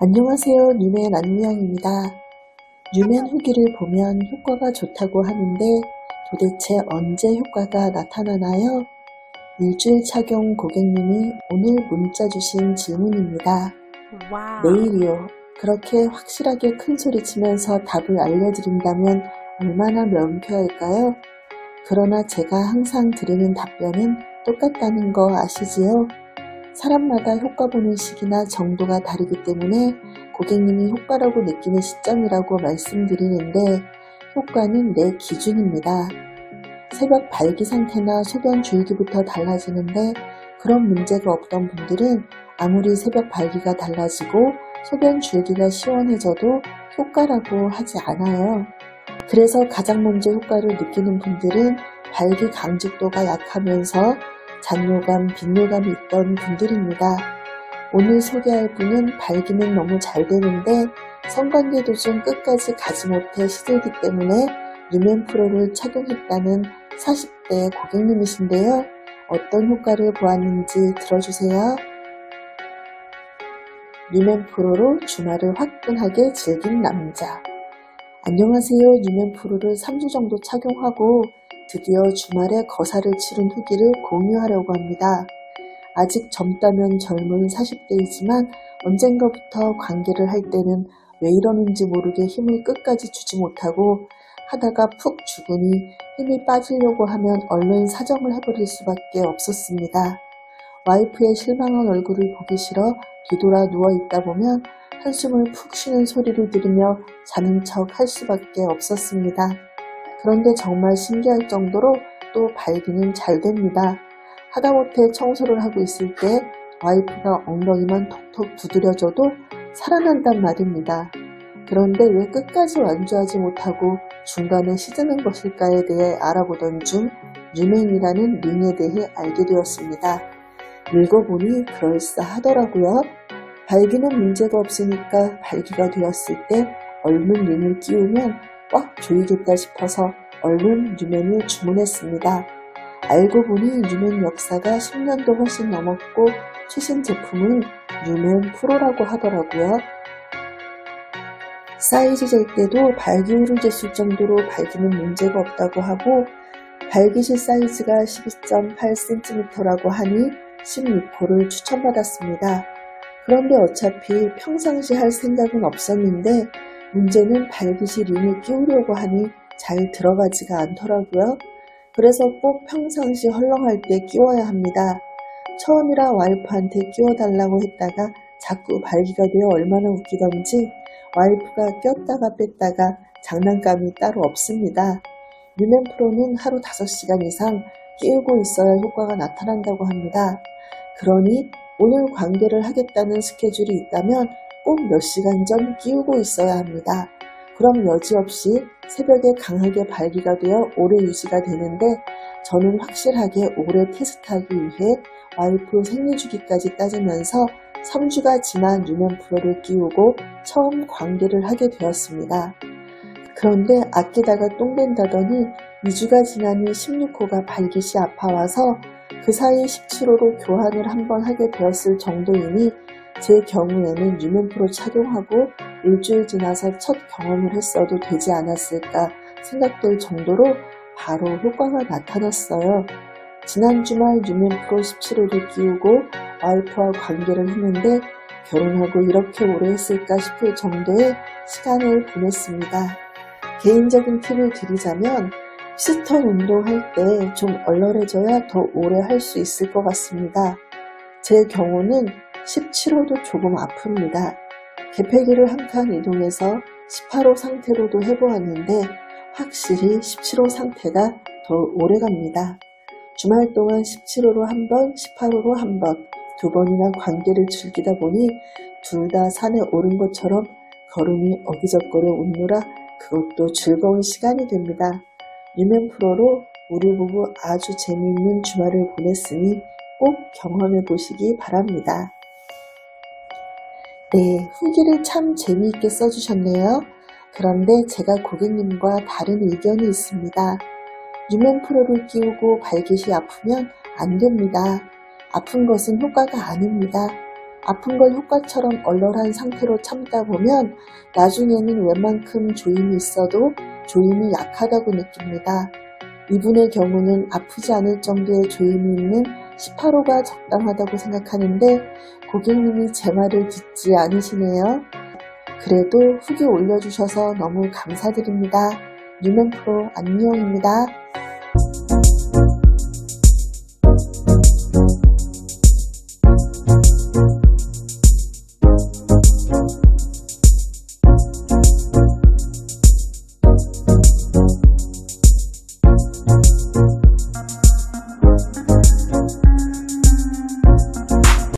안녕하세요. 뉴맨 안미영입니다. 뉴맨 후기를 보면 효과가 좋다고 하는데 도대체 언제 효과가 나타나나요? 일주일 착용 고객님이 오늘 문자 주신 질문입니다. 와우. 내일이요. 그렇게 확실하게 큰 소리 치면서 답을 알려드린다면 얼마나 명쾌할까요? 그러나 제가 항상 드리는 답변은 똑같다는 거 아시지요? 사람마다 효과 보는 시기나 정도가 다르기 때문에 고객님이 효과라고 느끼는 시점이라고 말씀드리는데 효과는 내 기준입니다. 새벽 발기 상태나 소변 줄기부터 달라지는데 그런 문제가 없던 분들은 아무리 새벽 발기가 달라지고 소변 줄기가 시원해져도 효과라고 하지 않아요. 그래서 가장 먼저 효과를 느끼는 분들은 발기 강직도가 약하면서 잔뇨감, 빈뇨감이 있던 분들입니다. 오늘 소개할 분은 발기는 너무 잘 되는데 성관계 도중 끝까지 가지 못해 시들기 때문에 뉴맨 프로를 착용했다는 40대 고객님이신데요. 어떤 효과를 보았는지 들어주세요. 뉴맨 프로로 주말을 화끈하게 즐긴 남자. 안녕하세요. 뉴맨 프로를 3주 정도 착용하고 드디어 주말에 거사를 치른 후기를 공유하려고 합니다. 아직 젊다면 젊은 40대이지만 언젠가부터 관계를 할 때는 왜 이러는지 모르게 힘을 끝까지 주지 못하고 하다가 푹 죽으니 힘이 빠지려고 하면 얼른 사정을 해버릴 수밖에 없었습니다. 와이프의 실망한 얼굴을 보기 싫어 뒤돌아 누워있다 보면 한숨을 푹 쉬는 소리를 들으며 자는 척 할 수밖에 없었습니다. 그런데 정말 신기할 정도로 또 발기는 잘 됩니다. 하다못해 청소를 하고 있을 때 와이프가 엉덩이만 톡톡 두드려줘도 살아난단 말입니다. 그런데 왜 끝까지 완주하지 못하고 중간에 시드는 것일까에 대해 알아보던 중 뉴맨이라는 링에 대해 알게 되었습니다. 읽어보니 그럴싸하더라고요. 발기는 문제가 없으니까 발기가 되었을 때 얼른 링을 끼우면 꽉 조이겠다 싶어서 얼른 뉴맨을 주문했습니다. 알고 보니 뉴맨 역사가 10년도 훨씬 넘었고 최신 제품은 뉴맨 프로라고 하더라고요. 사이즈 잴 때도 발기율을 쟀을 정도로 발기는 문제가 없다고 하고 발기실 사이즈가 12.8cm라고 하니 16호를 추천받았습니다. 그런데 어차피 평상시 할 생각은 없었는데 문제는 발기실 링을 끼우려고 하니 잘 들어가지가 않더라고요. 그래서 꼭 평상시 헐렁할 때 끼워야 합니다. 처음이라 와이프한테 끼워달라고 했다가 자꾸 발기가 되어 얼마나 웃기던지 와이프가 꼈다가 뺐다가 장난감이 따로 없습니다. 뉴맨 프로는 하루 5시간 이상 끼우고 있어야 효과가 나타난다고 합니다. 그러니 오늘 관계를 하겠다는 스케줄이 있다면 꼭 몇 시간 전 끼우고 있어야 합니다. 그럼 여지없이 새벽에 강하게 발기가 되어 오래 유지가 되는데 저는 확실하게 오래 테스트하기 위해 와이프 생리주기까지 따지면서 3주가 지난 뉴맨 프로를 끼우고 처음 관계를 하게 되었습니다. 그런데 아끼다가 똥 된다더니 2주가 지나니 16호가 발기시 아파와서 그 사이 17호로 교환을 한번 하게 되었을 정도이니 제 경우에는 뉴맨 프로 착용하고 일주일 지나서 첫 경험을 했어도 되지 않았을까 생각될 정도로 바로 효과가 나타났어요. 지난 주말 뉴맨 프로 17호를 끼우고 와이프와 관계를 했는데 결혼하고 이렇게 오래 했을까 싶을 정도의 시간을 보냈습니다. 개인적인 팁을 드리자면 피스톤 운동할 때 좀 얼얼해져야 더 오래 할 수 있을 것 같습니다. 제 경우는 17호도 조금 아픕니다. 개폐기를 한 칸 이동해서 18호 상태로도 해보았는데 확실히 17호 상태가 더 오래 갑니다. 주말 동안 17호로 한 번, 18호로 한 번, 2번이나 관계를 즐기다 보니 둘 다 산에 오른 것처럼 걸음이 어기적거려 웃느라 그것도 즐거운 시간이 됩니다. 뉴맨 프로로 우리 부부 아주 재미있는 주말을 보냈으니 꼭 경험해 보시기 바랍니다. 네, 후기를 참 재미있게 써주셨네요. 그런데 제가 고객님과 다른 의견이 있습니다. 뉴맨 프로를 끼우고 발깃이 아프면 안 됩니다. 아픈 것은 효과가 아닙니다. 아픈 걸 효과처럼 얼얼한 상태로 참다 보면 나중에는 웬만큼 조임이 있어도 조임이 약하다고 느낍니다. 이분의 경우는 아프지 않을 정도의 조임이 있는 18호가 적당하다고 생각하는데 고객님이 제 말을 듣지 않으시네요. 그래도 후기 올려주셔서 너무 감사드립니다. 뉴맨프로 안녕입니다.